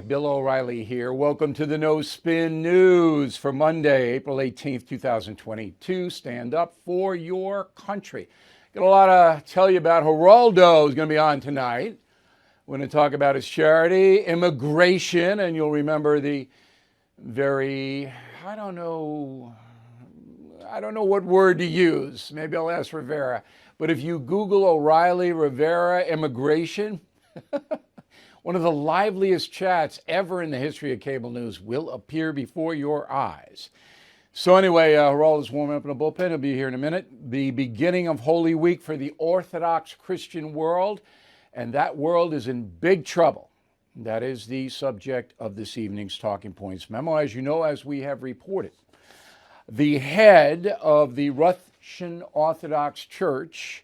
Bill O'Reilly here. Welcome to the No Spin News for Monday, April 18th, 2022. Stand up for your country. Got a lot to tell you about. Geraldo is going to be on tonight. We're going to talk about his charity, immigration, and you'll remember the very, I don't know what word to use. Maybe I'll ask Rivera. But if you Google O'Reilly Rivera immigration, one of the liveliest chats ever in the history of cable news will appear before your eyes. So anyway, Geraldo's warming up in the bullpen. He'll be here in a minute. The beginning of Holy Week for the Orthodox Christian world, and that world is in big trouble. That is the subject of this evening's Talking Points memo. As you know, as we have reported, the head of the Russian Orthodox Church,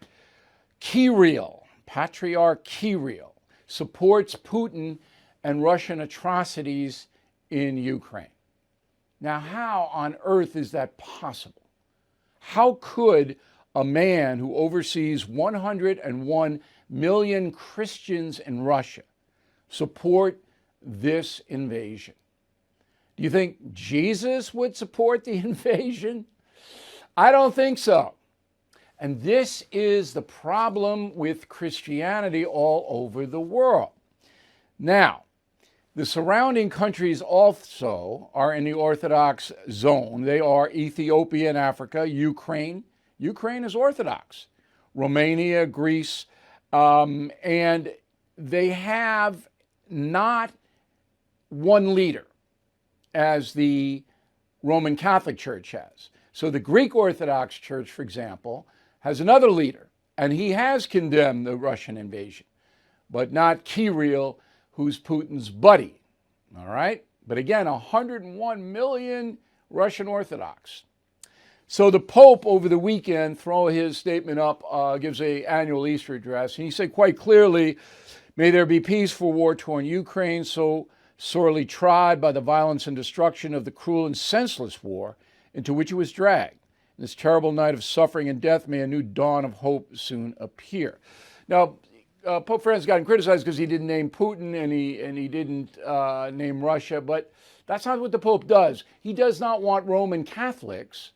Kirill, Patriarch Kirill, supports Putin and Russian atrocities in Ukraine. Now, how on earth is that possible? How could a man who oversees 101 million Christians in Russia support this invasion? Do you think Jesus would support the invasion? I don't think so. And this is the problem with Christianity all over the world. Now, the surrounding countries also are in the Orthodox zone. They are Ethiopia and Africa, Ukraine. Ukraine is Orthodox. Romania, Greece, and they have not one leader as the Roman Catholic Church has. So the Greek Orthodox Church, for example, has another leader, and he has condemned the Russian invasion, but not Kirill, who's Putin's buddy, all right? But again, 101 million Russian Orthodox. So the Pope over the weekend, throw his statement up, gives an annual Easter address, and he said quite clearly, may there be peace for war-torn Ukraine, so sorely tried by the violence and destruction of the cruel and senseless war into which it was dragged. In this terrible night of suffering and death, may a new dawn of hope soon appear. Now, Pope Francis got criticized because he didn't name Putin and he didn't name Russia, but that's not what the Pope does. He does not want Roman Catholics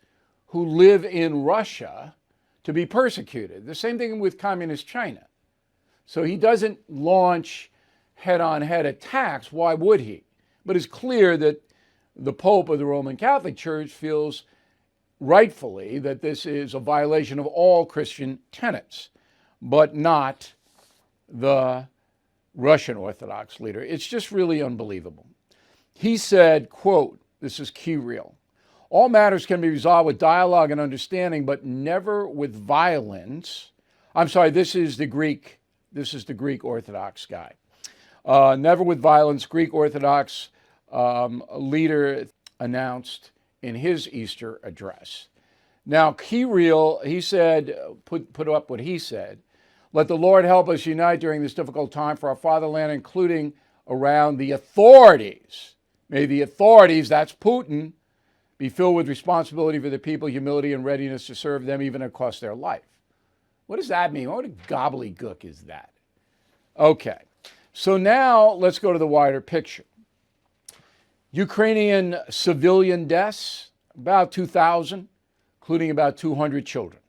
who live in Russia to be persecuted. The same thing with communist China. So he doesn't launch head-on-head attacks. Why would he? But it's clear that the Pope of the Roman Catholic Church feels rightfully that this is a violation of all Christian tenets, but not the Russian Orthodox leader. It's just really unbelievable. He said, quote, this is Kirill, all matters can be resolved with dialogue and understanding, but never with violence. I'm sorry, this is the Greek Orthodox guy. Never with violence, Greek Orthodox leader announced in his Easter address. Now, Kirill, he said, put up what he said, let the Lord help us unite during this difficult time for our fatherland, including around the authorities. May the authorities, that's Putin, be filled with responsibility for the people, humility, and readiness to serve them, even at cost their life. What does that mean? What a gobbledygook is that? Okay, so now let's go to the wider picture. Ukrainian civilian deaths, about 2,000, including about 200 children.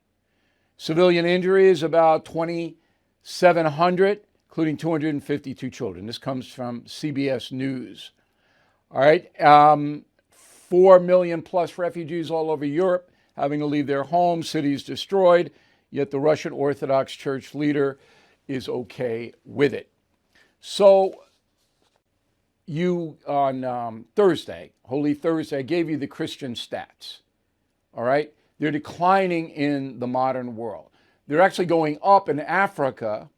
Civilian injuries, about 2,700, including 252 children. This comes from CBS News. All right, 4 million plus refugees all over Europe having to leave their homes, cities destroyed, yet the Russian Orthodox Church leader is okay with it. So you, on Thursday, Holy Thursday, I gave you the Christian stats, all right? They're declining in the modern world. They're actually going up in Africa,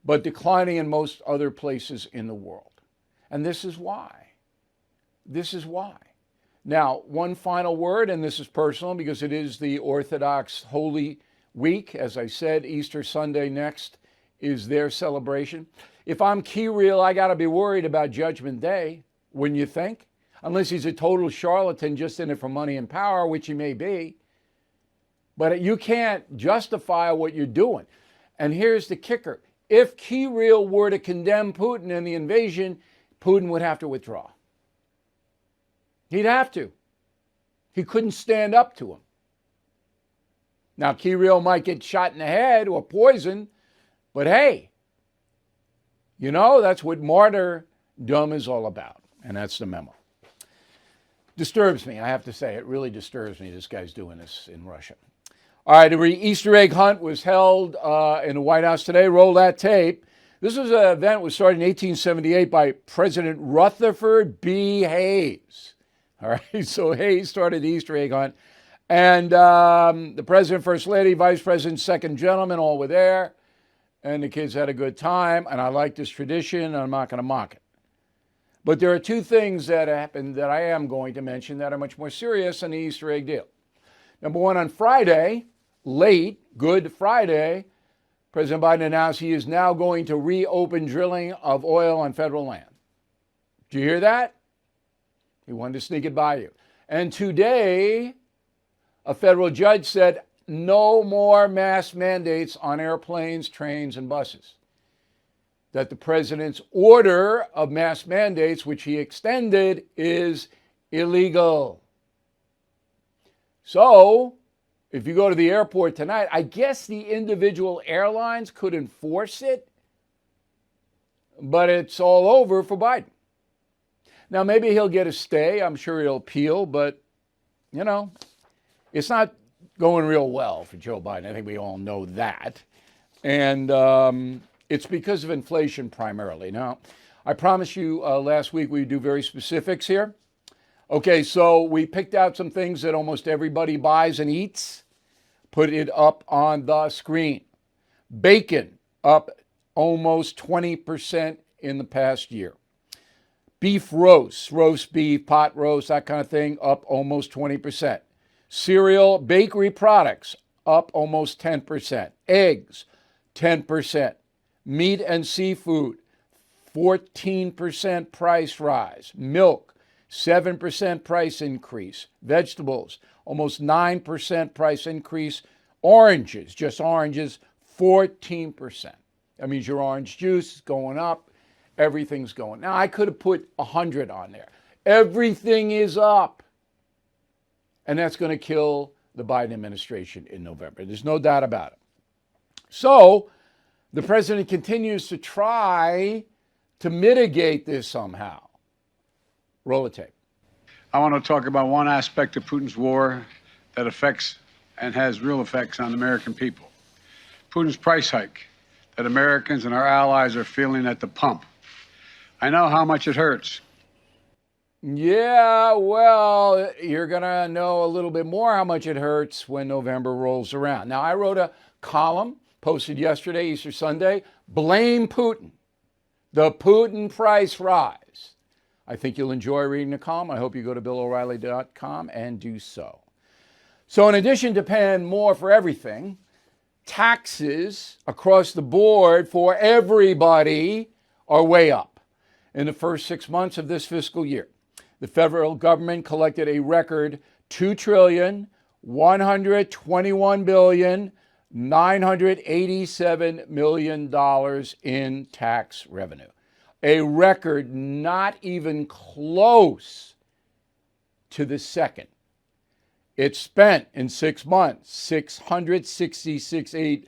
but declining in most other places in the world. And this is why. This is why. Now, one final word, and this is personal because it is the Orthodox Holy Week. As I said, Easter Sunday next is their celebration. If I'm Kirill, I got to be worried about Judgment Day, wouldn't you think? Unless he's a total charlatan just in it for money and power, which he may be. But you can't justify what you're doing. And here's the kicker. If Kirill were to condemn Putin and the invasion, Putin would have to withdraw. He'd have to. He couldn't stand up to him. Now, Kirill might get shot in the head or poisoned, but hey, you know, that's what martyrdom is all about. And that's the memo. Disturbs me, I have to say. It really disturbs me this guy's doing this in Russia. All right, the Easter egg hunt was held in the White House today. Roll that tape. This was an event that was started in 1878 by President Rutherford B. Hayes. All right, so Hayes started the Easter egg hunt. And the president, first lady, vice president, second gentleman, all were there. And the kids had a good time. And I like this tradition, and I'm not going to mock it. But there are two things that happened that I am going to mention that are much more serious than the Easter egg deal. Number one, on Friday, late, Good Friday, President Biden announced he is now going to reopen drilling of oil on federal land. Did you hear that? He wanted to sneak it by you. And today, a federal judge said no more mask mandates on airplanes, trains, and buses. That the president's order of mask mandates, which he extended, is illegal. So, if you go to the airport tonight, I guess the individual airlines could enforce it, but it's all over for Biden. Now, maybe he'll get a stay. I'm sure he'll appeal, but, you know, it's not going real well for Joe Biden. I think we all know that. And it's because of inflation primarily. Now, I promised you last week we'd do very specifics here. Okay, so we picked out some things that almost everybody buys and eats. Put it up on the screen. Bacon up almost 20% in the past year. Beef roast beef, pot roast, that kind of thing, up almost 20%. Cereal, bakery products, up almost 10%. Eggs, 10%. Meat and seafood, 14% price rise. Milk, 7% price increase. Vegetables, almost 9% price increase. Oranges, just oranges, 14%. That means your orange juice is going up. Everything's going. Now, I could have put 100 on there. Everything is up. And that's going to kill the Biden administration in November. There's no doubt about it. So, the president continues to try to mitigate this somehow. Roll the tape. I want to talk about one aspect of Putin's war that affects and has real effects on the American people. Putin's price hike that Americans and our allies are feeling at the pump. I know how much it hurts. Yeah, well, you're going to know a little bit more how much it hurts when November rolls around. Now, I wrote a column posted yesterday, Easter Sunday, blame Putin, the Putin price rise. I think you'll enjoy reading the column. I hope you go to BillO'Reilly.com and do so. So in addition to paying more for everything, taxes across the board for everybody are way up. In the first 6 months of this fiscal year, the federal government collected a record $2,121,987 million in tax revenue. A record not even close to the second. It spent in 6 months $666.267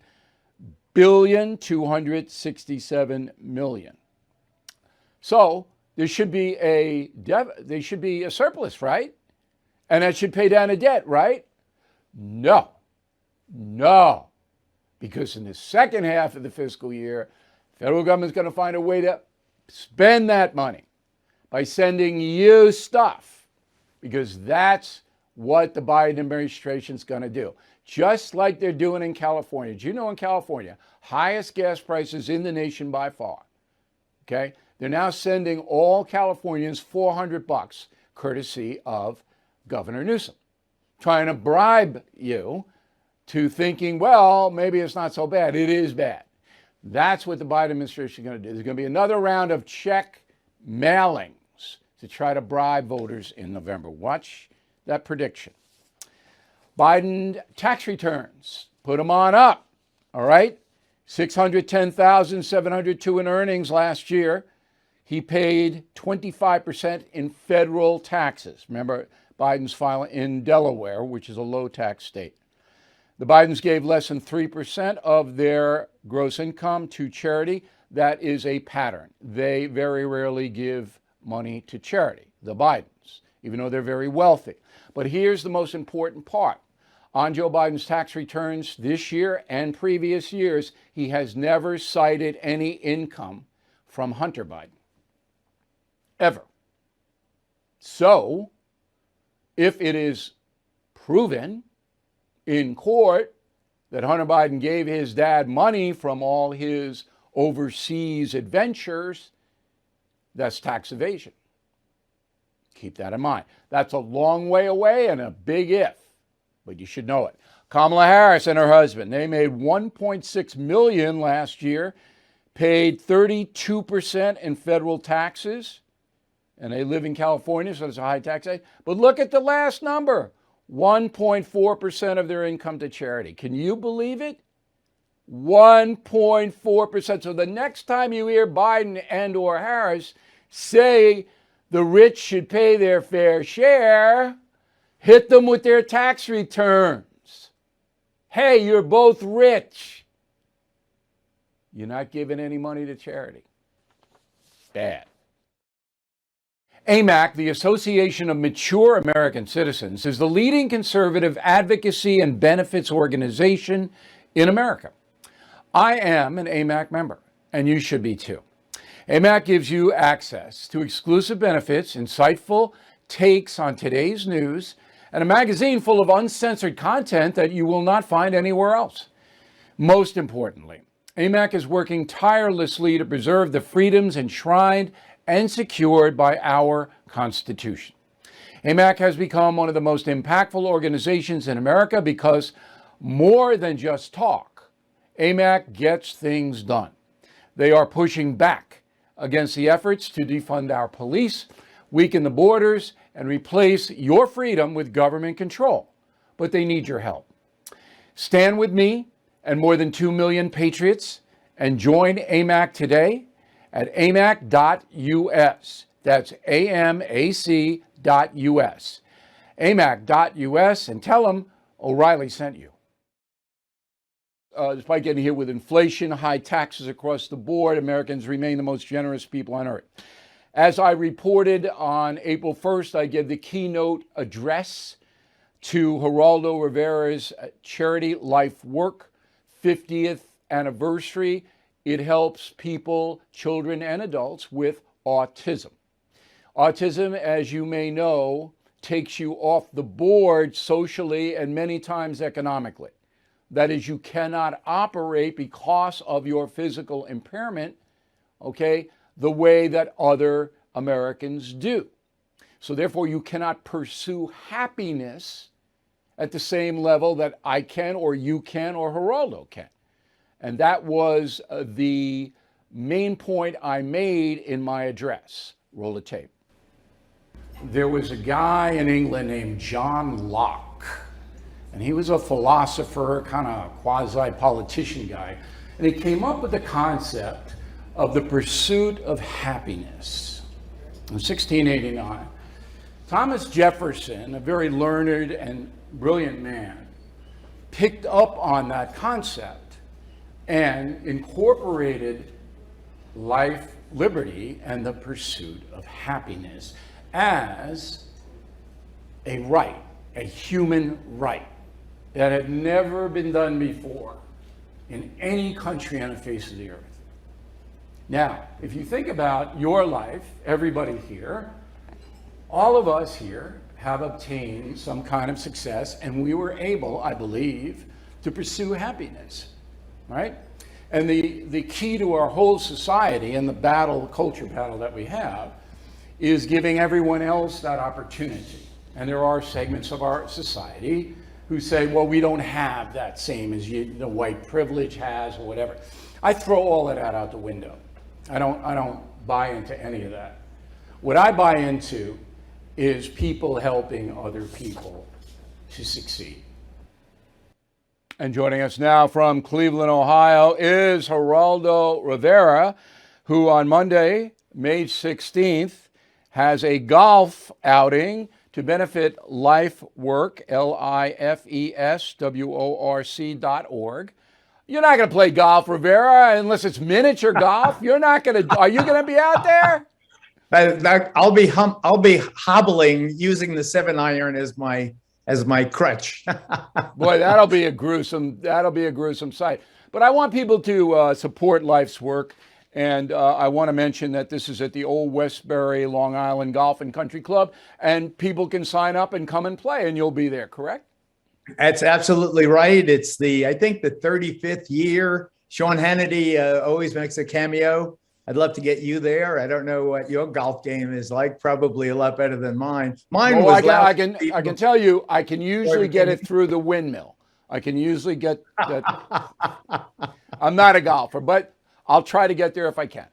billion. So there should be a surplus, right? And that should pay down the debt, right? No. Because in the second half of the fiscal year, the federal government's going to find a way to spend that money by sending you stuff, because that's what the Biden administration's going to do. Just like they're doing in California. Do you know in California, highest gas prices in the nation by far, okay? They're now sending all Californians $400 courtesy of Governor Newsom, trying to bribe you to thinking, well, maybe it's not so bad. It is bad. That's what the Biden administration is going to do. There's going to be another round of check mailings to try to bribe voters in November. Watch that prediction. Biden tax returns, put them on up, all right? $610,702 in earnings last year. He paid 25% in federal taxes. Remember, Biden's filing in Delaware, which is a low tax state. The Bidens gave less than 3% of their gross income to charity. That is a pattern. They very rarely give money to charity, the Bidens, even though they're very wealthy. But here's the most important part. On Joe Biden's tax returns this year and previous years, he has never cited any income from Hunter Biden. Ever. So, if it is proven in court that Hunter Biden gave his dad money from all his overseas adventures, that's tax evasion. Keep that in mind. That's a long way away and a big if, but you should know it. Kamala Harris and her husband, they made $1.6 million last year, paid 32% in federal taxes, and they live in California, so it's a high tax rate. But look at the last number, 1.4% of their income to charity. Can you believe it? 1.4%. So the next time you hear Biden and or Harris say the rich should pay their fair share, hit them with their tax returns. Hey, you're both rich. You're not giving any money to charity. Bad. Amac, the Association of Mature American Citizens, is the leading conservative advocacy and benefits organization in America. I am an Amac member, and you should be too. Amac gives you access to exclusive benefits, insightful takes on today's news, and a magazine full of uncensored content that you will not find anywhere else. Most importantly, Amac is working tirelessly to preserve the freedoms enshrined and secured by our Constitution. Amac has become one of the most impactful organizations in America because more than just talk, Amac gets things done. They are pushing back against the efforts to defund our police, weaken the borders, and replace your freedom with government control. But they need your help. Stand with me and more than 2 million patriots and join Amac today at amac.us. That's amac.us. amac.us, and tell them O'Reilly sent you. Despite getting hit with inflation, high taxes across the board, Americans remain the most generous people on earth. As I reported on April 1st, I gave the keynote address to Geraldo Rivera's charity Life Work 50th anniversary. It helps people, children and adults with autism. Autism, as you may know, takes you off the board socially and many times economically. That is, you cannot operate because of your physical impairment, okay, the way that other Americans do. So therefore, you cannot pursue happiness at the same level that I can or you can or Geraldo can. And that was the main point I made in my address. Roll the tape. There was a guy in England named John Locke, and he was a philosopher, kind of quasi-politician guy, and he came up with the concept of the pursuit of happiness in 1689. Thomas Jefferson, a very learned and brilliant man, picked up on that concept and incorporated life, liberty, and the pursuit of happiness as a right, a human right that had never been done before in any country on the face of the earth. Now, if you think about your life, everybody here, all of us here have obtained some kind of success, and we were able, I believe, to pursue happiness, right? And the key to our whole society and the culture battle that we have is giving everyone else that opportunity. And there are segments of our society who say, well, we don't have that same as the white privilege has or whatever. I throw all of that out the window. I don't buy into any of that. What I buy into is people helping other people to succeed. And joining us now from Cleveland, Ohio is Geraldo Rivera, who on Monday May 16th, has a golf outing to benefit LifeWork, LIFESWORC.org. You're not going to play golf, Rivera, unless it's miniature golf. You're not going to. Are you going to be out there? I'll be hobbling using the 7-iron as my crutch. Boy, that'll be a gruesome sight. But I want people to support Life's Work, and I want to mention that this is at the Old Westbury, Long Island Golf and Country Club, and people can sign up and come and play, and you'll be there, correct? That's absolutely right. It's I think the 35th year. Sean Hannity always makes a cameo. I'd love to get you there. I don't know what your golf game is like. Probably a lot better than mine. Mine was. I can tell you, I can usually get it through the windmill. I can usually get that. I'm not a golfer, but I'll try to get there if I can.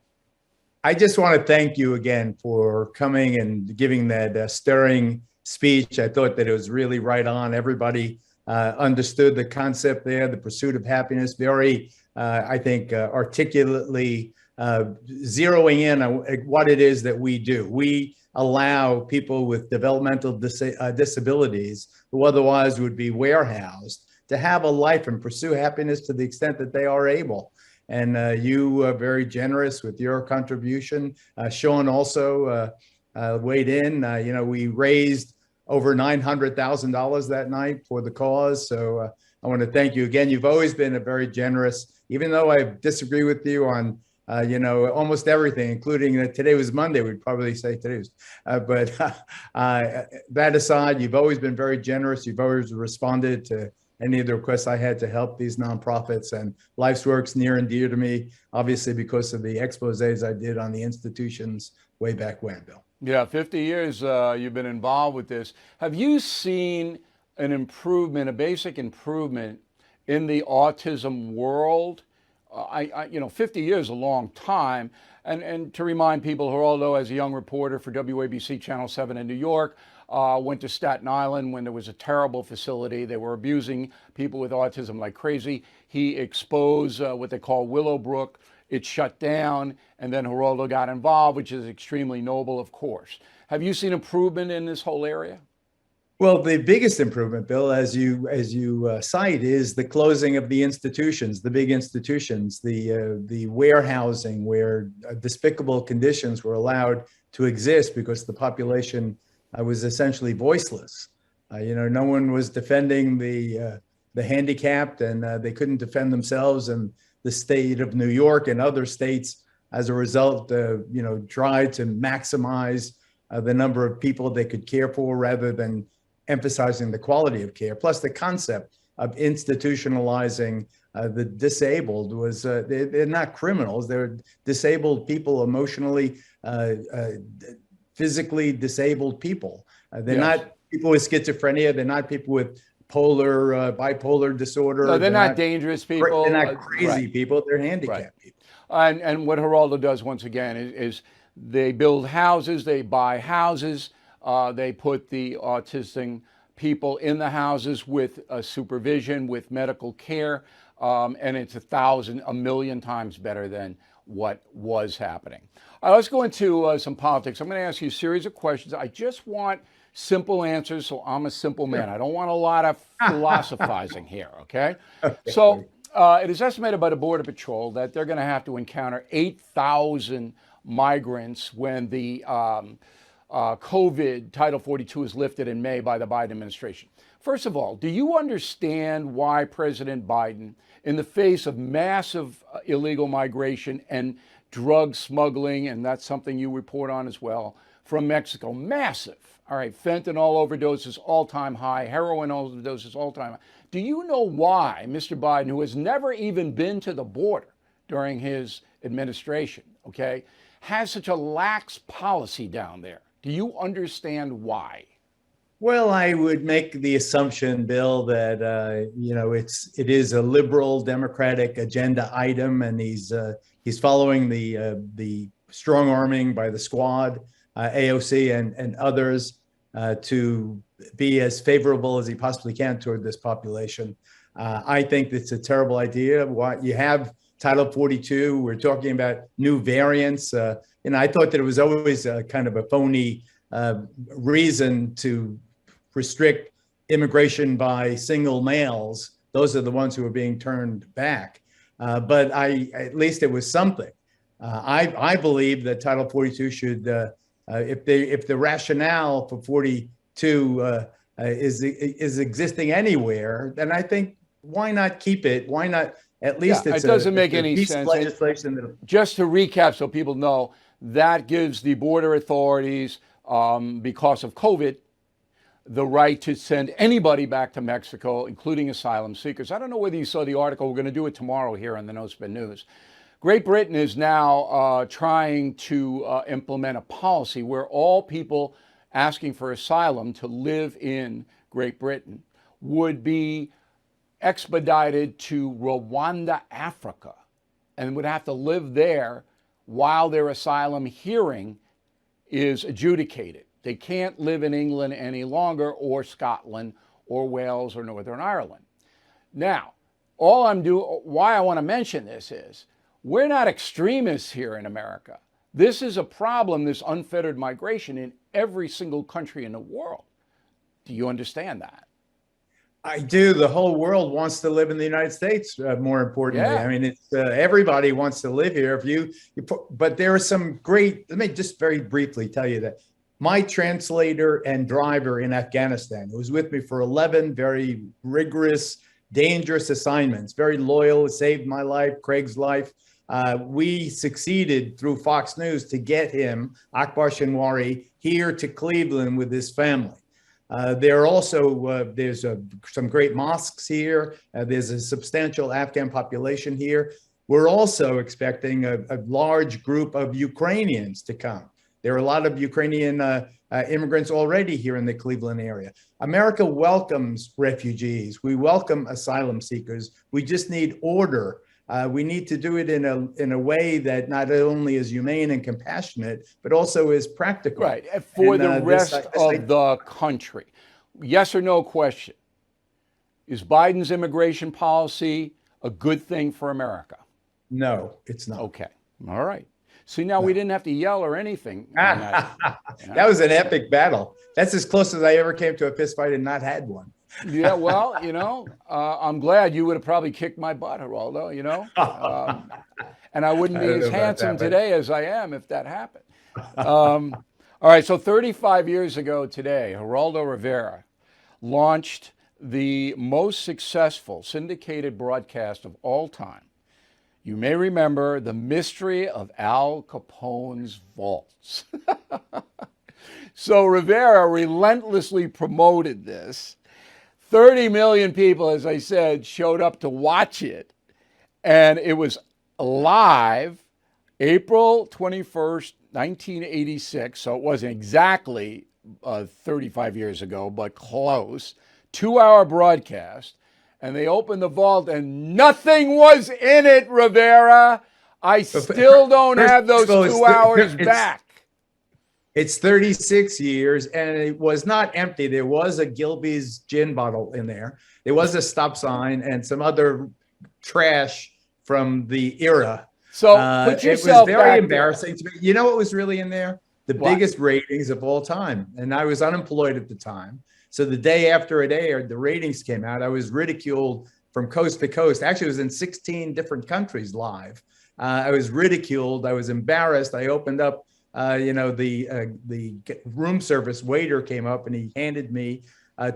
I just want to thank you again for coming and giving that stirring speech. I thought that it was really right on. Everybody understood the concept there, the pursuit of happiness, very, I think, articulately zeroing in on what it is that we do. We allow people with developmental disabilities who otherwise would be warehoused to have a life and pursue happiness to the extent that they are able. And you are very generous with your contribution. Sean also weighed in. We raised over $900,000 that night for the cause. So I want to thank you again. You've always been a very generous, even though I disagree with you on almost everything, including that today was Monday. We'd probably say today was, but that aside, you've always been very generous. You've always responded to any of the requests I had to help these nonprofits, and Life's Work's near and dear to me, obviously because of the exposés I did on the institutions way back when, Bill. Yeah, 50 years you've been involved with this. Have you seen an improvement, a basic improvement in the autism world? 50 years is a long time. And to remind people, Geraldo, as a young reporter for WABC Channel 7 in New York, went to Staten Island when there was a terrible facility. They were abusing people with autism like crazy. He exposed what they call Willowbrook. It shut down, and then Geraldo got involved, which is extremely noble, of course. Have you seen improvement in this whole area? Well, the biggest improvement, Bill, as you cite, is the closing of the institutions, the big institutions, the warehousing where despicable conditions were allowed to exist because the population was essentially voiceless. No one was defending the handicapped, and they couldn't defend themselves. And the state of New York and other states, as a result, tried to maximize the number of people they could care for rather than emphasizing the quality of care. Plus, the concept of institutionalizing the disabled was they're not criminals. They're disabled people, emotionally, physically disabled people. They're not people with schizophrenia. They're not people with bipolar disorder. No, they're not dangerous people. They're not crazy people. They're handicapped people. And what Geraldo does once again is they build houses, they buy houses, they put the autistic people in the houses with supervision, with medical care, and it's a million times better than what was happening. All right, let's go into some politics. I'm going to ask you a series of questions. I just want simple answers, so I'm a simple man. I don't want a lot of philosophizing here, okay? So it is estimated by the Border Patrol that they're going to have to encounter 8,000 migrants when the COVID Title 42 is lifted in May by the Biden administration. First of all, do you understand why President Biden, in the face of massive illegal migration and drug smuggling, and that's something you report on as well, from Mexico, massive, all right, fentanyl overdoses all-time high, heroin overdoses all-time high. Do you know why Mr. Biden, who has never even been to the border during his administration, okay, has such a lax policy down there? Do you understand why? Well, I would make the assumption, Bill, that it is a liberal Democratic agenda item, and he's following the strong arming by the Squad, AOC, and others to be as favorable as he possibly can toward this population. I think it's a terrible idea. What you have Title 42. We're talking about new variants. I thought that it was always kind of a phony reason to restrict immigration by single males. Those are the ones who are being turned back. But at least it was something. I believe that Title 42 should, if the rationale for 42 is existing anywhere, then I think why not keep it? Why not? At least it doesn't make any sense. Legislation just to recap, so people know, that gives the border authorities, because of COVID, the right to send anybody back to Mexico, including asylum seekers. I don't know whether you saw the article. We're going to do it tomorrow here on the No Spin News. Great Britain is now trying to implement a policy where all people asking for asylum to live in Great Britain would be expedited to Rwanda, Africa, and would have to live there while their asylum hearing is adjudicated. They can't live in England any longer, or Scotland, or Wales, or Northern Ireland. Now, why I want to mention this is, we're not extremists here in America. This is a problem, this unfettered migration, in every single country in the world. Do you understand that? I do. The whole world wants to live in the United States. More importantly, I mean, it's everybody wants to live here. But there are some great. Let me just very briefly tell you that my translator and driver in Afghanistan, who was with me for 11 very rigorous, dangerous assignments, very loyal, saved my life, Craig's life. We succeeded through Fox News to get him, Akbar Shinwari, here to Cleveland with his family. There are also, there's some great mosques here. There's a substantial Afghan population here. We're also expecting a large group of Ukrainians to come. There are a lot of Ukrainian immigrants already here in the Cleveland area. America welcomes refugees. We welcome asylum seekers. We just need order. We need to do it in a way that not only is humane and compassionate, but also is practical. Right, for the rest of the country. Yes or no question. Is Biden's immigration policy a good thing for America? No, it's not. Okay, all right. See, now we didn't have to yell or anything. That was an epic battle. That's as close as I ever came to a fist fight and not had one. Yeah, well, I'm glad. You would have probably kicked my butt, Geraldo, and I wouldn't be as handsome today as I am if that happened. All right, so 35 years ago today, Geraldo Rivera launched the most successful syndicated broadcast of all time. You may remember the mystery of Al Capone's vaults. So Rivera relentlessly promoted this. 30 million people, as I said, showed up to watch it. And it was live April 21st, 1986. So it wasn't exactly 35 years ago, but close. 2-hour broadcast. And they opened the vault and nothing was in it, Rivera. I still don't have those 2 hours back. It's 36 years and it was not empty. There was a Gilbey's gin bottle in there. There was a stop sign and some other trash from the era. So put yourself it was very embarrassing to me. You know what was really in there? The biggest ratings of all time. And I was unemployed at the time. So the day after it aired, the ratings came out. I was ridiculed from coast to coast. Actually, it was in 16 different countries live. I was ridiculed. I was embarrassed. I opened up, the room service waiter came up and he handed me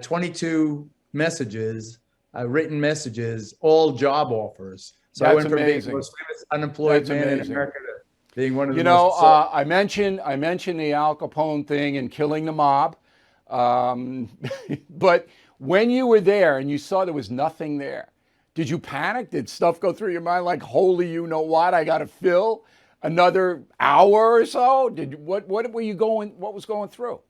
22 messages, written messages, all job offers. So I went from being the most famous unemployed man in America to being one of the most. I mentioned the Al Capone thing and killing the mob. But when you were there and you saw there was nothing there, did you panic? Did stuff go through your mind like, holy, you know what? I got to fill another hour or so? What was going through?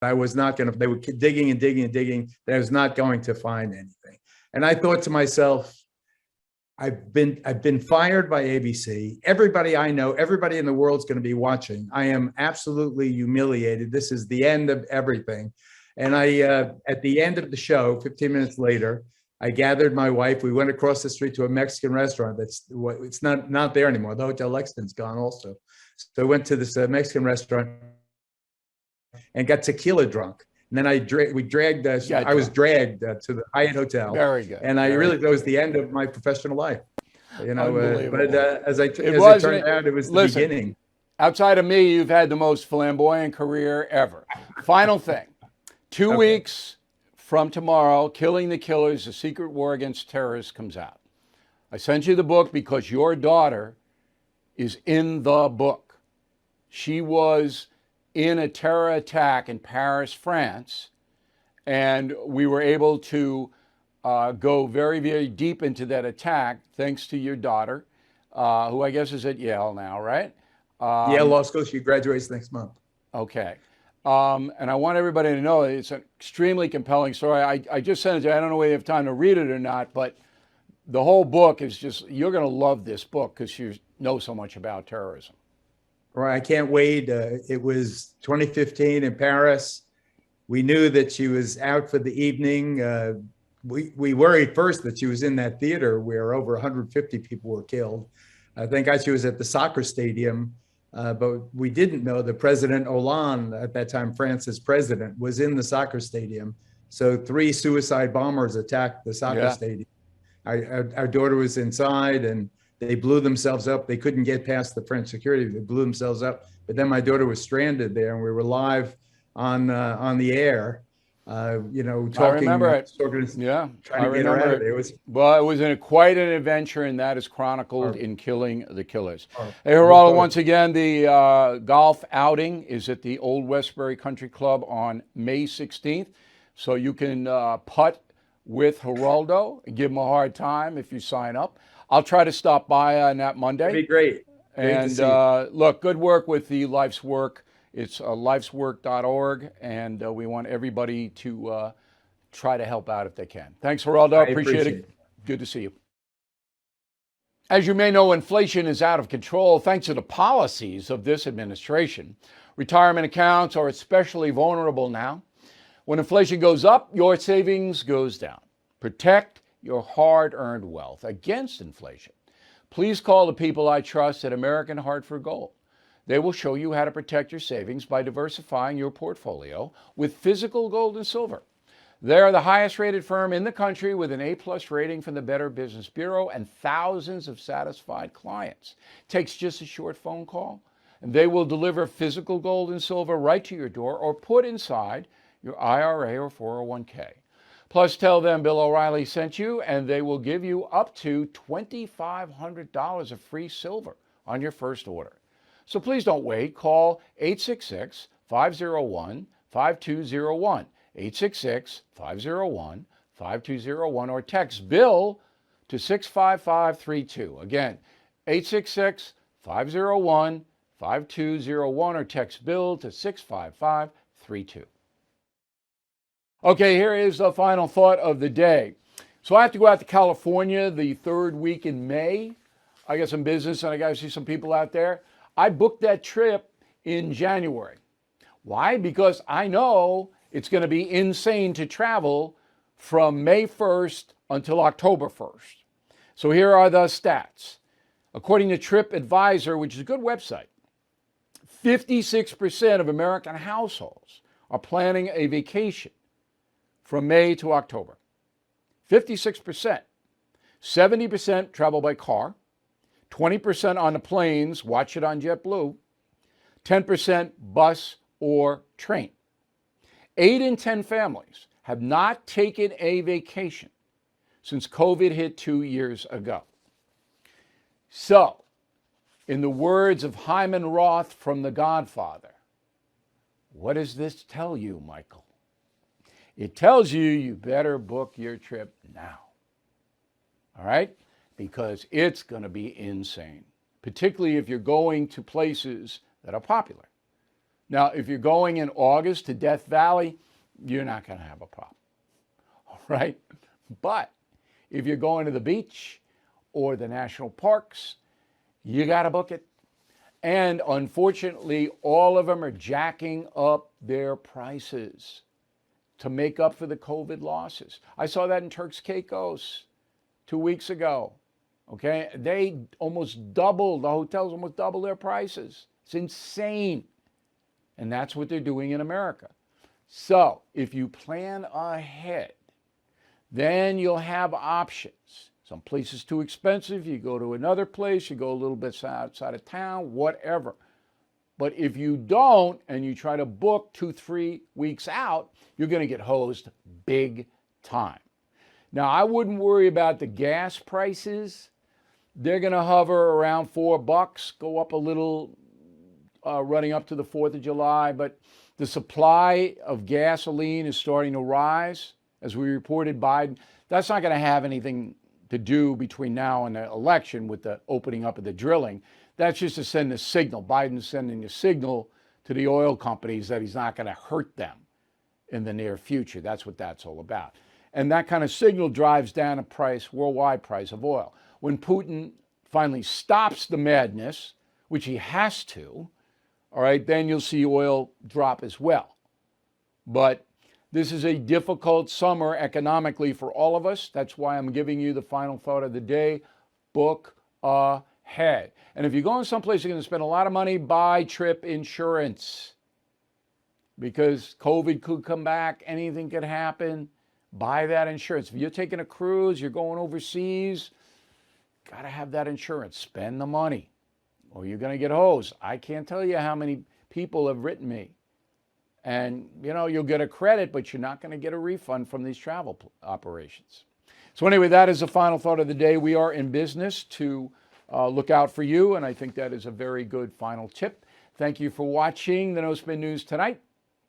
I was not going to, they were digging and digging and digging. I was not going to find anything. And I thought to myself, I've been fired by ABC. Everybody I know, everybody in the world's going to be watching. I am absolutely humiliated. This is the end of everything. And I, at the end of the show, 15 minutes later, I gathered my wife. We went across the street to a Mexican restaurant. It's not there anymore. The Hotel Lexington's gone also. So I went to this Mexican restaurant and got tequila drunk. And then I was dragged to the Hyatt Hotel. Very good. And I really, that was the end of my professional life. Unbelievable. But as it turned out, it was the beginning. Outside of me, you've had the most flamboyant career ever. Final thing, 2 weeks from tomorrow, Killing the Killers, The Secret War Against Terrorists comes out. I sent you the book because your daughter is in the book. She was in a terror attack in Paris, France, and we were able to go very, very deep into that attack thanks to your daughter, who I guess is at Yale now, right? Yale Law School. She graduates next month. Okay. And I want everybody to know it's an extremely compelling story. I just sent it to you. I don't know whether you have time to read it or not, but the whole book is just, you're going to love this book because you know so much about terrorism. Right. I can't wait. It was 2015 in Paris. We knew that she was out for the evening. We worried first that she was in that theater where over 150 people were killed. Thank God she was at the soccer stadium. But we didn't know that President Hollande, at that time France's president, was in the soccer stadium. So 3 suicide bombers attacked the soccer stadium. Our daughter was inside and they blew themselves up. They couldn't get past the French security. They blew themselves up. But then my daughter was stranded there, and we were live on the air. Talking. I remember it. Trying to get her out of there. It was quite an adventure, and that is chronicled in Killing the Killers. Hey, Geraldo, once again, the golf outing is at the Old Westbury Country Club on May 16th. So you can putt with Geraldo and give him a hard time if you sign up. I'll try to stop by on that Monday. That'd be great. And look, good work with the Life's Work. It's lifeswork.org, and we want everybody to try to help out if they can. Thanks, Geraldo. I appreciate it. Good to see you. As you may know, inflation is out of control thanks to the policies of this administration. Retirement accounts are especially vulnerable now. When inflation goes up, your savings goes down. Protect your hard-earned wealth against inflation. Please call the people I trust at American Hartford Gold. They will show you how to protect your savings by diversifying your portfolio with physical gold and silver. They are the highest rated firm in the country with an A+ rating from the Better Business Bureau and thousands of satisfied clients. Takes just a short phone call, and they will deliver physical gold and silver right to your door or put inside your IRA or 401k. Plus, tell them Bill O'Reilly sent you, and they will give you up to $2,500 of free silver on your first order. So please don't wait. Call 866-501-5201, 866-501-5201, or text Bill to 65532. Again, 866-501-5201, or text Bill to 65532. Okay, here is the final thought of the day. So I have to go out to California the 3rd week in May. I got some business and I got to see some people out there. I booked that trip in January. Why? Because I know it's going to be insane to travel from May 1st until October 1st. So here are the stats. According to TripAdvisor, which is a good website, 56% of American households are planning a vacation from May to October. 56%. 70% travel by car. 20% on the planes, watch it on JetBlue. 10% bus or train. 8 in 10 families have not taken a vacation since COVID hit 2 years ago. So, in the words of Hyman Roth from The Godfather, what does this tell you, Michael? It tells you you better book your trip now. All right? Because it's going to be insane, particularly if you're going to places that are popular. Now, if you're going in August to Death Valley, you're not going to have a problem. All right? But if you're going to the beach or the national parks, you got to book it. And unfortunately, all of them are jacking up their prices. to make up for the COVID losses. I saw that in Turks Caicos 2 weeks ago. Okay, they almost doubled, the hotels almost doubled their prices. It's insane. And that's what they're doing in America. So if you plan ahead, then you'll have options. Some places too expensive, you go to another place, you go a little bit outside of town, whatever. But if you don't and you try to book 2-3 weeks out, you're going to get hosed big time. Now, I wouldn't worry about the gas prices. They're going to hover around $4, go up a little running up to the 4th of July. But the supply of gasoline is starting to rise. As we reported, Biden, that's not going to have anything to do between now and the election with the opening up of the drilling. That's just to send a signal. Biden's sending a signal to the oil companies that he's not going to hurt them in the near future. That's what that's all about. And that kind of signal drives down a price, worldwide price of oil. When Putin finally stops the madness, which he has to, all right, then you'll see oil drop as well. But this is a difficult summer economically for all of us. That's why I'm giving you the final thought of the day. Book ahead. And if you're going someplace you're going to spend a lot of money, buy trip insurance. Because COVID could come back, anything could happen. Buy that insurance. If you're taking a cruise, you're going overseas, got to have that insurance. Spend the money or you're going to get hosed. I can't tell you how many people have written me. And, you know, you'll get a credit, but you're not going to get a refund from these travel operations. So anyway, that is the final thought of the day. We are in business to look out for you, and I think that is a very good final tip. Thank you for watching the No Spin News tonight.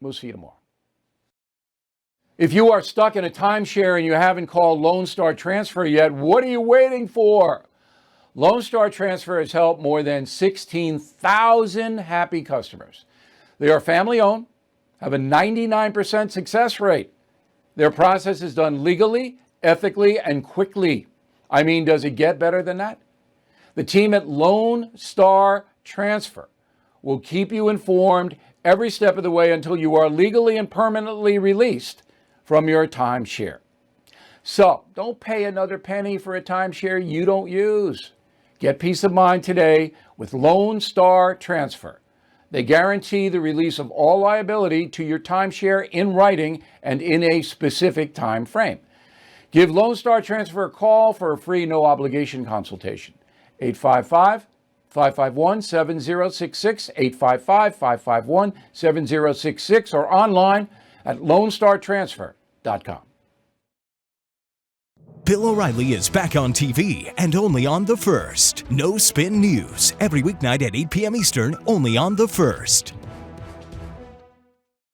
We'll see you tomorrow. If you are stuck in a timeshare and you haven't called Lone Star Transfer yet, what are you waiting for? Lone Star Transfer has helped more than 16,000 happy customers. They are family-owned, have a 99% success rate. Their process is done legally, ethically, and quickly. I mean, does it get better than that? The team at Lone Star Transfer will keep you informed every step of the way until you are legally and permanently released from your timeshare. So don't pay another penny for a timeshare you don't use. Get peace of mind today with Lone Star Transfer. They guarantee the release of all liability to your timeshare in writing and in a specific time frame. Give Lone Star Transfer a call for a free no-obligation consultation. 855-551-7066, 855-551-7066, or online at lonestartransfer.com. Bill O'Reilly is back on TV and only on The First. No Spin News, every weeknight at 8 p.m. Eastern, only on The First.